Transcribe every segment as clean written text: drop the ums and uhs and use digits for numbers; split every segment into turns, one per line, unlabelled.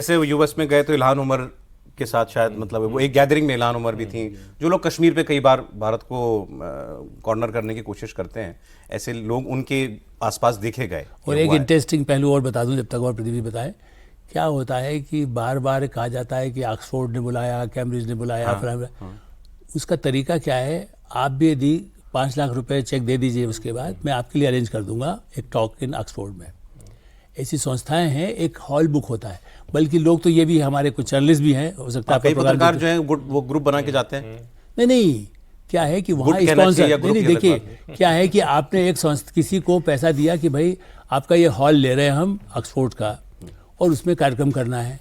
जैसे वो यूएस में गए तो इल्हान उमर के साथ शायद मतलब वो एक गैदरिंग में इल्हान उमर भी थी, जो लोग कश्मीर पे कई बार भारत को कॉर्नर करने की कोशिश करते हैं, ऐसे लोग उनके आसपास देखे गए।
और एक इंटरेस्टिंग पहलू और बता दूं जब तक और प्रदीप जी बताए, क्या होता है कि बार बार कहा जाता है कि ऑक्सफोर्ड ने बुलाया, कैम्ब्रिज ने बुलाया, उसका तरीका क्या है, आप भी यदि 5 लाख रुपए चेक दे दीजिए, उसके बाद मैं आपके लिए अरेंज कर दूंगा एक टॉक इन ऑक्सफोर्ड में। ऐसी संस्थाएं हैं, एक हॉल बुक होता है, बल्कि लोग तो ये भी, हमारे कुछ जर्नलिस्ट भी हैं, हो सकता है
कई पत्रकार जो हैं वो ग्रुप बना के जाते हैं।
नहीं, क्या है कि वहाँ स्पॉन्सर नहीं, देखिए क्या है कि आपने एक किसी को पैसा दिया कि भाई आपका ये हॉल ले रहे हैं हम ऑक्सफोर्ड का, और उसमें कार्यक्रम करना है,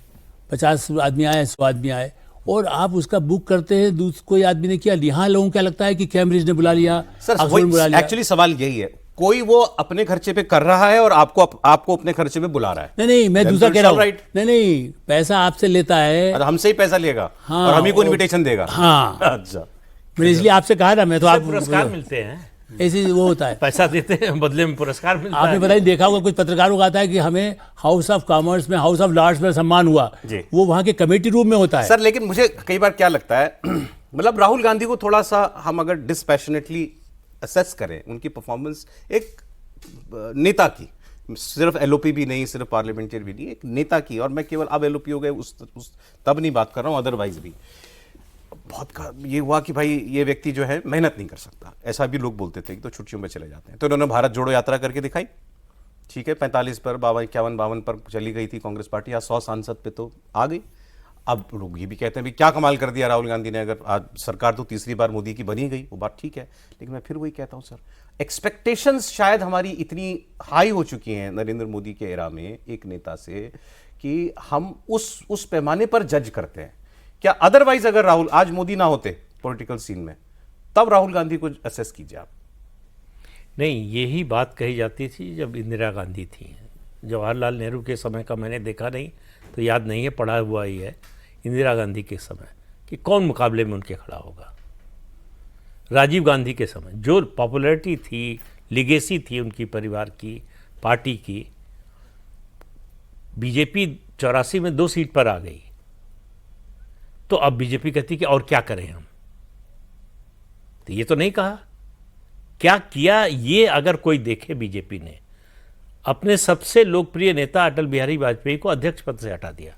50 आदमी आए, 100 आदमी आए, और आप उसका बुक करते हैं, कोई आदमी ने किया। यहाँ लोगों को क्या लगता है कि कैम्ब्रिज ने बुला लिया, ऑक्सफोर्ड ने बुला लिया।
एक्चुअली सवाल यही है, कोई वो अपने खर्चे पे कर रहा है और आपको अपने खर्चे पे बुला रहा है।
नहीं, मैं दूसरा कह रहा हूँ, नहीं, पैसा आपसे लेता है,
हमसे ही पैसा लेगा। हाँ, और हम ही को इन्विटेशन देगा।
हाँ,
अच्छा,
मैंने इसलिए आपसे कहा ना, मैं तो आप
पुरस्कार मिलते हैं,
ऐसे वो होता है,
पैसा देते हैं, बदले में पुरस्कार मिलता है।
आपने पता नहीं देखा होगा, कुछ पत्रकारों का आता है कि हमें हाउस ऑफ कॉमर्स में, हाउस ऑफ लॉर्ड्स में सम्मान हुआ, वो वहाँ के कमेटी रूम में होता है।
सर, लेकिन मुझे कई बार क्या लगता है, मतलब राहुल गांधी को थोड़ा सा हम अगर डिस्पैशनेटली असेस करें, उनकी परफॉर्मेंस एक नेता की, सिर्फ एलओपी भी नहीं, सिर्फ पार्लियामेंटेरियन भी नहीं, एक नेता की, और मैं केवल अब एलओपी हो गए उस तब नहीं बात कर रहा हूं, अदरवाइज भी बहुत ये हुआ कि भाई ये व्यक्ति जो है मेहनत नहीं कर सकता, ऐसा भी लोग बोलते थे कि तो छुट्टियों में चले जाते हैं। तो इन्होंने भारत जोड़ो यात्रा करके दिखाई, ठीक है, 45 पर 51 पर चली गई थी कांग्रेस पार्टी, आज 100 सांसद पे तो आ गई। अब लोग ये भी कहते हैं भी क्या कमाल कर दिया राहुल गांधी ने, अगर आज सरकार तो तीसरी बार मोदी की बनी गई, वो बात ठीक है, लेकिन मैं फिर वही कहता हूं सर, एक्सपेक्टेशंस शायद हमारी इतनी हाई हो चुकी हैं नरेंद्र मोदी के एरा में एक नेता से, कि हम उस पैमाने पर जज करते हैं। क्या अदरवाइज अगर राहुल आज मोदी ना होते पॉलिटिकल सीन में, तब राहुल गांधी को असेस कीजिए आप।
नहीं, यही बात कही जाती थी जब इंदिरा गांधी थी। जवाहरलाल नेहरू के समय का मैंने देखा नहीं, तो याद नहीं है, पढ़ा हुआ ही है। इंदिरा गांधी के समय कि कौन मुकाबले में उनके खड़ा होगा। राजीव गांधी के समय जो पॉपुलैरिटी थी, लिगेसी थी उनकी परिवार की, पार्टी की, बीजेपी 84 में 2 सीट पर आ गई, तो अब बीजेपी कहती कि और क्या करें हम, तो ये तो नहीं कहा क्या किया। ये अगर कोई देखे, बीजेपी ने अपने सबसे लोकप्रिय नेता अटल बिहारी वाजपेयी को अध्यक्ष पद से हटा दिया,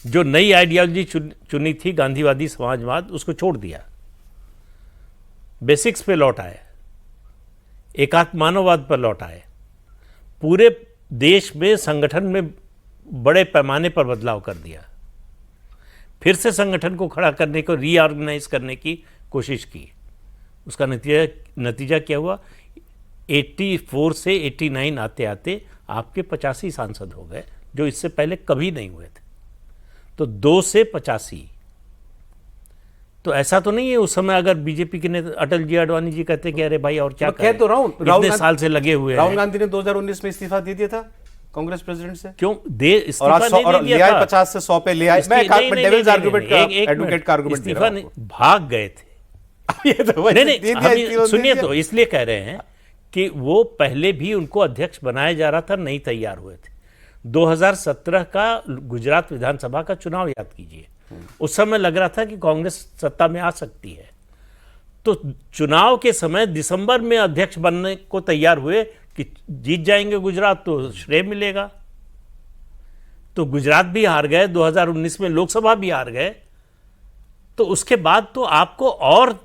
जो नई आइडियोलॉजी चुनी थी गांधीवादी समाजवाद, उसको छोड़ दिया, बेसिक्स पे लौट आए, एकात्म मानववाद पर लौट आए, पूरे देश में संगठन में बड़े पैमाने पर बदलाव कर दिया, फिर से संगठन को खड़ा करने को, रीऑर्गेनाइज करने की कोशिश की। उसका नतीजा क्या हुआ, 84 से 89 आते आते आपके 85 सांसद हो गए, जो इससे पहले कभी नहीं हुए थे। तो 2 से 85, तो ऐसा तो नहीं है उस समय अगर बीजेपी के नेता अटल जी अडवाणी जी कहते कि अरे भाई और क्या करें,
तो
इतने साल से लगे हुए हैं।
राहुल गांधी ने 2019 में इस्तीफा दे दिया था कांग्रेस प्रेसिडेंट से,
क्यों दे इस्तीफा
और
नहीं दिया था?
50 से 100 पे ले आए। मैं डेविल्स आर्गुमेंट का, एडवोकेट का आर्गुमेंट दे रहा हूं।
भाग गए थे। नहीं, सुनिए, तो इसलिए कह रहे हैं कि वो पहले भी उनको अध्यक्ष बनाया जा रहा था, नहीं तैयार हुए थे। 2017 का गुजरात विधानसभा का चुनाव याद कीजिए, उस समय लग रहा था कि कांग्रेस सत्ता में आ सकती है, तो चुनाव के समय दिसंबर में अध्यक्ष बनने को तैयार हुए कि जीत जाएंगे गुजरात तो श्रेय मिलेगा। तो गुजरात भी हार गए, 2019 में लोकसभा भी हार गए, तो उसके बाद तो आपको और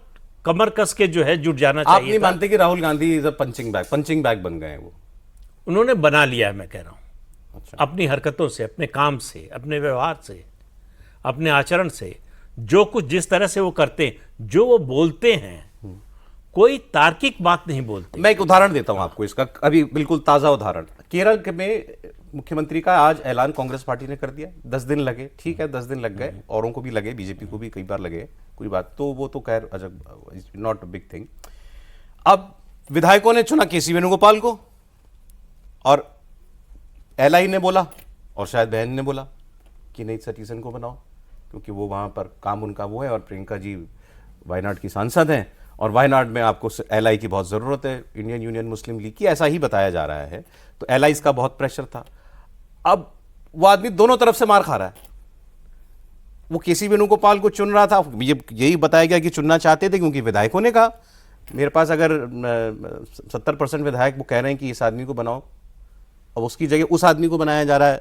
कमर कस के जो है जुट जाना चाहिए।
आप नहीं मानते कि Rahul Gandhi is a punching bag बन गए हैं? वो
उन्होंने बना लिया है, मैं कह रहा हूं।
अच्छा।
अपनी हरकतों से, अपने काम से, अपने व्यवहार से, अपने आचरण से, जो कुछ जिस तरह से वो करते हैं, जो वो बोलते हैं, कोई तार्किक बात नहीं बोलते।
मैं एक उदाहरण देता हूं आपको इसका, अभी बिल्कुल ताजा उदाहरण। केरल में मुख्यमंत्री का आज ऐलान कांग्रेस पार्टी ने कर दिया, 10 दिन लगे, ठीक है, 10 दिन लग गए, औरों को भी लगे, बीजेपी को भी कई बार लगे, कोई बात, तो वो तो खैर नॉट अ बिग थिंग। अब विधायकों ने चुना केसी वेणुगोपाल को, और एलआई ने बोला, और शायद बहन ने बोला कि नहीं, सतीशन को बनाओ, क्योंकि वो वहां पर काम उनका वो है, और प्रियंका जी वायनाड की सांसद हैं, और वायनाड में आपको एलआई की बहुत ज़रूरत है, इंडियन यूनियन मुस्लिम लीग की, ऐसा ही बताया जा रहा है। तो एलआई का बहुत प्रेशर था। अब वो आदमी दोनों तरफ से मार खा रहा है। वो केसी वेणुगोपाल को चुन रहा था, यही बताया गया कि चुनना चाहते थे क्योंकि विधायकों ने कहा मेरे पास अगर 70% विधायक वो कह रहे हैं कि इस आदमी को बनाओ, अब उसकी जगह उस आदमी को बनाया जा रहा है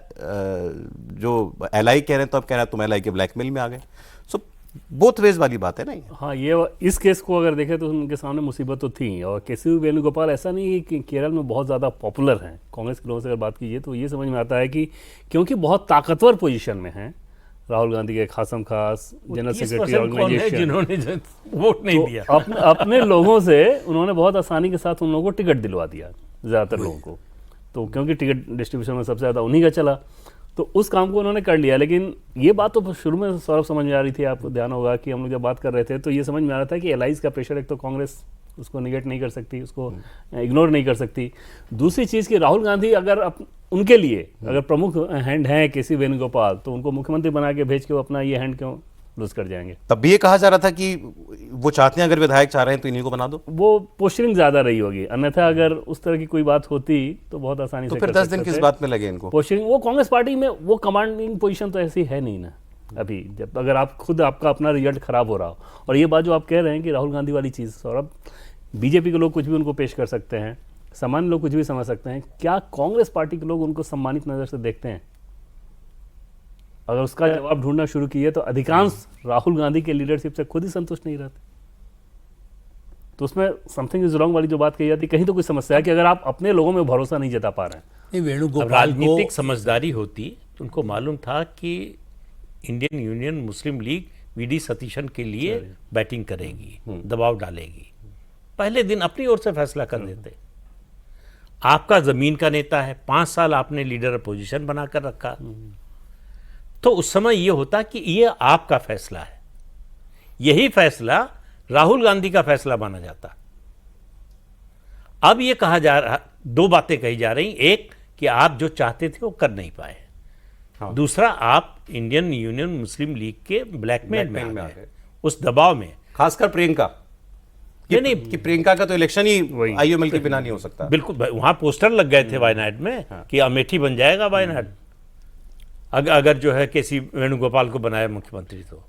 जो एलआई कह रहे हैं, तो अब कह रहा है तुम एलआई के ब्लैकमेल में आ गए। सो बोथ वेज वाली बात है ना ये।
हाँ, ये इस केस को अगर देखें तो उनके सामने मुसीबत तो थी। और केसी वेणुगोपाल ऐसा नहीं है कि केरल में बहुत ज़्यादा पॉपुलर हैं। कांग्रेस के लोगों से अगर बात कीजिए तो ये समझ में आता है कि क्योंकि बहुत ताकतवर पोजीशन में हैं राहुल गांधी के खासम खास जनरल सेक्रेटरी ऑर्गेनाइजेशन,
जिन्होंने वोट नहीं दिया,
अपने लोगों से उन्होंने बहुत आसानी के साथ उन लोगों को टिकट दिलवा दिया, ज़्यादातर लोगों को। तो क्योंकि टिकट डिस्ट्रीब्यूशन में सबसे ज़्यादा उन्हीं का चला, तो उस काम को उन्होंने कर लिया। लेकिन ये बात तो शुरू में सौरभ समझ में आ रही थी, आपको ध्यान होगा कि हम लोग जब बात कर रहे थे तो ये समझ में आ रहा था कि एलाइज का प्रेशर एक तो कांग्रेस उसको निगेट नहीं कर सकती, उसको इग्नोर नहीं कर सकती। दूसरी चीज़ कि राहुल गांधी अगर उनके लिए अगर प्रमुख हैंड हैं केसी वेणुगोपाल, तो उनको मुख्यमंत्री बना के भेज के वो अपना ये हैंड क्यों लूज कर जाएंगे।
तब भी ये कहा जा रहा था कि वो चाहते हैं अगर विधायक चाह रहे हैं तो इन्हीं को बना दो।
वो पोस्टरिंग ज़्यादा रही होगी, अन्यथा अगर उस तरह की कोई बात होती तो बहुत आसानी
तो
से
फिर
कर
10 दिन
सकते
किस
थे।
बात में लगे इनको?
पोस्टरिंग वो कांग्रेस पार्टी में वो कमांडिंग पोजीशन तो ऐसी है नहीं ना अभी, जब अगर आप खुद आपका अपना रिजल्ट खराब हो रहा हो। और ये बात जो आप कह रहे हैं कि राहुल गांधी वाली चीज़, सौरभ, बीजेपी के लोग कुछ भी उनको पेश कर सकते हैं, सामान्य लोग कुछ भी समझ सकते हैं, क्या कांग्रेस पार्टी के लोग उनको सम्मानित नज़र से देखते हैं? अगर उसका जवाब ढूंढना शुरू किए तो अधिकांश राहुल गांधी के लीडरशिप से खुद ही संतुष्ट नहीं रहते। तो उसमें समथिंग इज रॉन्ग वाली जो बात कही जाती है, कहीं तो कोई समस्या है कि अगर आप अपने लोगों में भरोसा नहीं जता पा रहे हैं।
नहीं,
अब
वेणुगोपाल को
राजनीतिक समझदारी होती तो उनको मालूम था कि इंडियन यूनियन मुस्लिम लीग वीडी सतीशन के लिए बैटिंग करेगी, दबाव डालेगी, पहले दिन अपनी ओर से फैसला कर देते। आपका जमीन का नेता है, 5 साल आपने लीडर अपोजिशन बनाकर रखा, तो उस समय यह होता कि ये आपका फैसला है। यही फैसला राहुल गांधी का फैसला माना जाता। अब ये कहा जा रहा, 2 बातें कही जा रही, एक कि आप जो चाहते थे वो कर नहीं पाए,
हाँ।
दूसरा आप इंडियन यूनियन मुस्लिम लीग के ब्लैकमेल में
ब्लैकमेल
आ
में आ
गए,
गए।
उस दबाव में।
खासकर प्रियंका
नहीं,
कि प्रियंका का तो इलेक्शन ही
वही।
आईएमएल के बिना नहीं हो सकता।
बिल्कुल, वहां पोस्टर लग गए थे वायनाड में कि अमेठी बन जाएगा वायनाड, अगर जो है केसी वेणुगोपाल को बनाया मुख्यमंत्री तो